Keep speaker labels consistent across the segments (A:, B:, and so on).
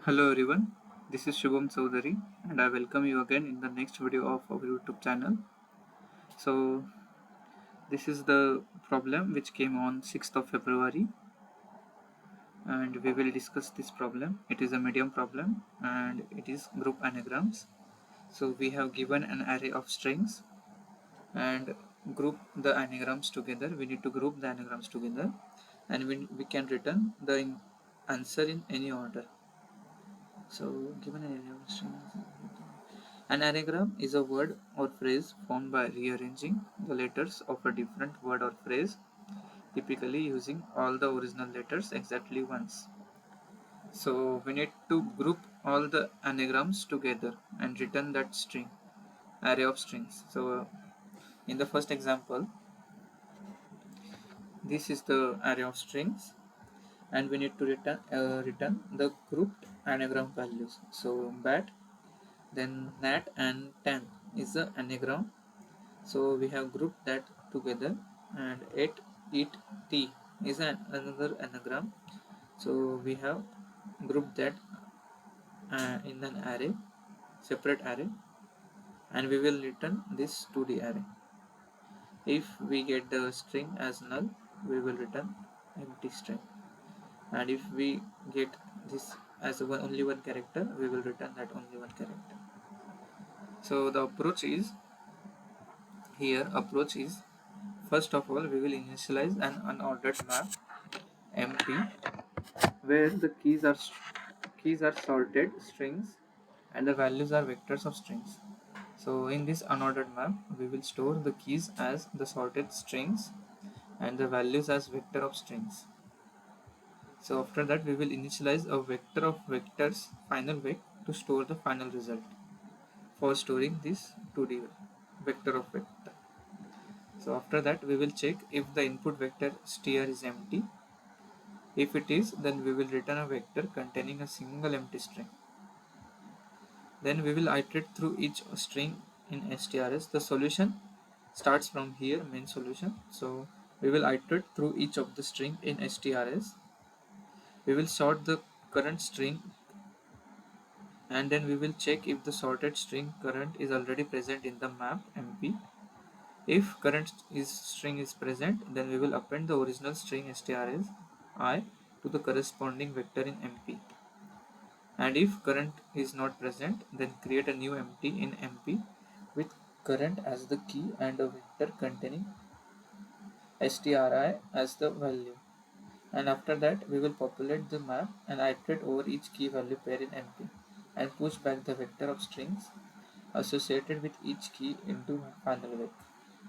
A: Hello everyone, this is Shubham Chaudhary and I welcome you again in the next video of our YouTube channel. So this is the problem which came on 6th of February and we will discuss this problem. It is a medium problem and it is group anagrams. So we have given an array of strings and group the anagrams together. We need to group the anagrams together and we can return the answer in any order. So given an array of strings, an anagram is a word or phrase formed by rearranging the letters of a different word or phrase, typically using all the original letters exactly once. So we need to group all the anagrams together and return that string, array of strings. So in the first example, this is the array of strings and we need to return the grouped anagram values. So bat, then nat and tan is the anagram. So we have grouped that together, and eat, tea is another anagram. So we have grouped that in an array, separate array, and we will return this to the array. If we get the string as null, we will return empty string, and if we get this as only one character, we will return that only one character. So the approach is first of all we will initialize an unordered map MP where the keys are sorted strings and the values are vectors of strings. So in this unordered map we will store the keys as the sorted strings and the values as vector of strings. So after that we will initialize a vector of vectors final vec to store the final result for storing this 2D vector of vector. So after that we will check if the input vector str is empty. If it is, then we will return a vector containing a single empty string. Then we will iterate through each string in strs. The solution starts from here, main solution. So we will iterate through each of the string in strs. We will sort the current string and then we will check if the sorted string current is already present in the map MP. If current string is present, then we will append the original string strs I to the corresponding vector in MP. And if current is not present, then create a new empty in MP with current as the key and a vector containing stri as the value. And after that we will populate the map and iterate over each key value pair in MP and push back the vector of strings associated with each key into final vec.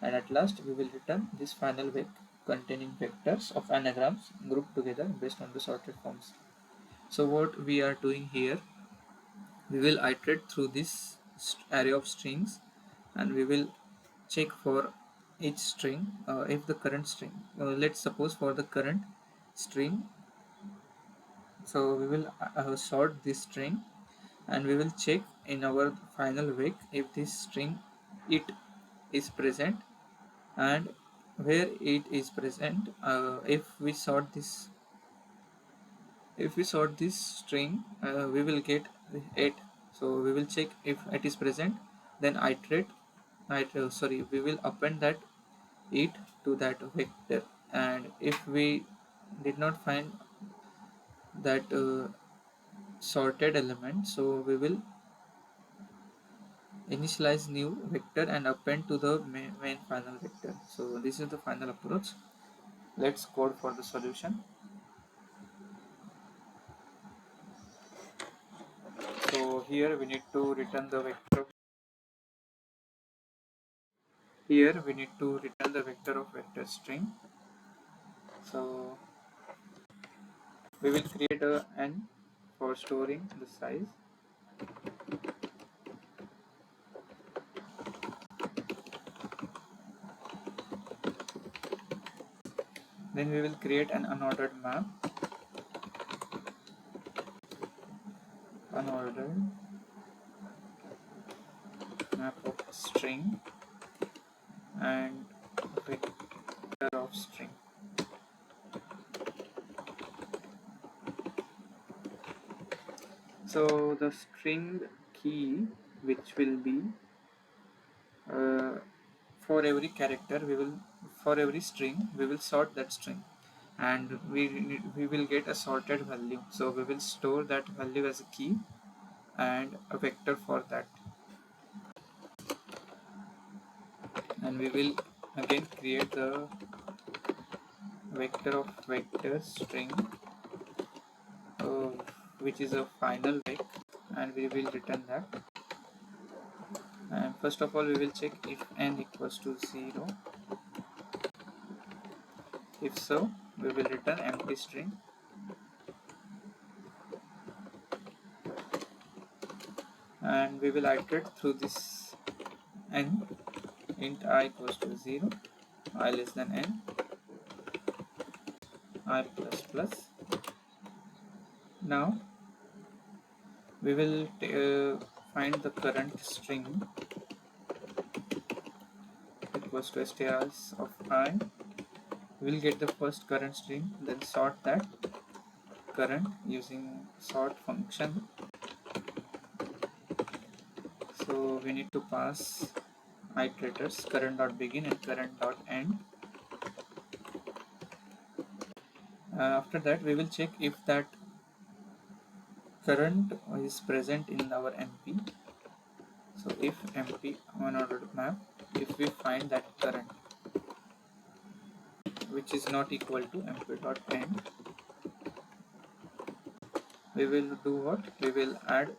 A: And at last we will return this final vec containing vectors of anagrams grouped together based on the sorted forms. So what we are doing here, we will iterate through this array of strings and we will check for each string if the current string, let's suppose for the current string, so we will sort this string and we will check in our final vec if this string it is present, and where it is present, if we sort this string, we will get 8. So we will check if it is present, then we will append that 8 to that vector, and if we did not find that sorted element, so we will initialize new vector and append to the main final vector. So this is the final approach. Let's code for the solution. So here we need to return the vector. Here we need to return the vector of vector string. So we will create a n for storing the size. Then we will create an unordered map of string and vector of string. So the string key, which will be for every character, for every string we will sort that string, and we will get a sorted value. So we will store that value as a key and a vector for that, and we will again create the vector of vector string, uh, which is a final vec, and we will return that. And first of all we will check if n equals to 0. If so, we will return empty string, and we will iterate through this n. Int I equals to 0, I less than n, I plus plus. Now we will find the current string equals to strs of I. We will get the first current string, then sort that current using sort function. So we need to pass iterators current.begin and current.end. After that we will check if that current is present in our MP. So if MP unordered map, if we find that current which is not equal to mp.end, we will do what? We will add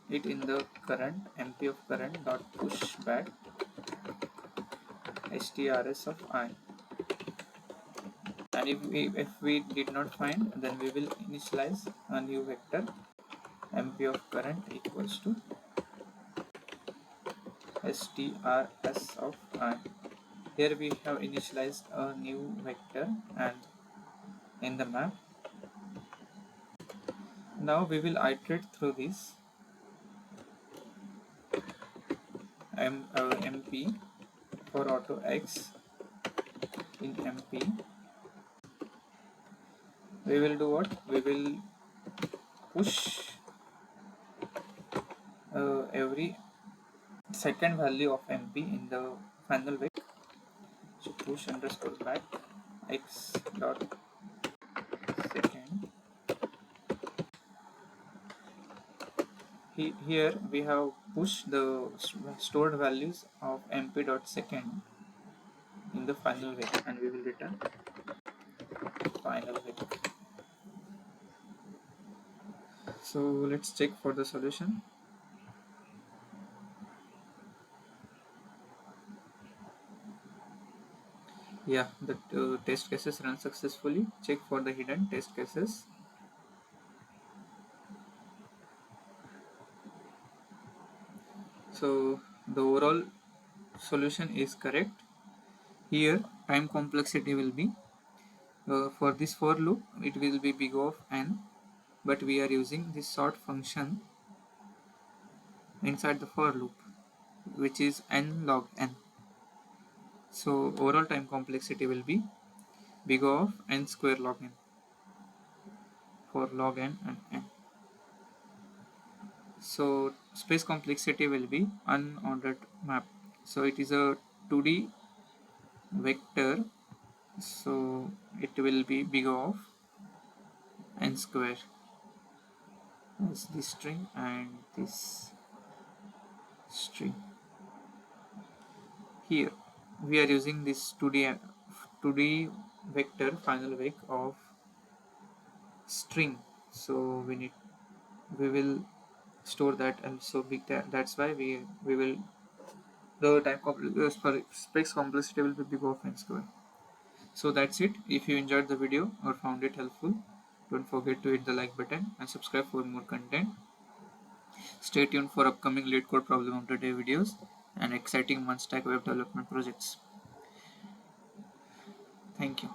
A: it in the current mp of current dot push back strs of I. And if we did not find, then we will initialize a new vector mp of current equals to strs of I. Here we have initialized a new vector and in the map. Now we will iterate through this mp for auto x in mp. We will do what? We will push every second value of mp in the final vec. So push underscore back x dot second. Here we have pushed the stored values of mp dot second in the final vec, and we will return final vec. So let's check for the solution. Yeah, the test cases run successfully. Check for the hidden test cases. So the overall solution is correct. Here time complexity will be for this for loop it will be big of n, but we are using this sort function inside the for loop, which is n log n. So overall time complexity will be big of n square log n for log n and n. So space complexity will be unordered map. So it is a 2D vector, so it will be big of n square as this string and this string. Here we are using this 2D vector final vec of string, so we will store that, and so big that's why we will the space complexity will be big of n square. So that's it. If you enjoyed the video or found it helpful, don't forget to hit the like button and subscribe for more content. Stay tuned for upcoming LeetCode problem of the day videos and exciting one stack web development projects. Thank you.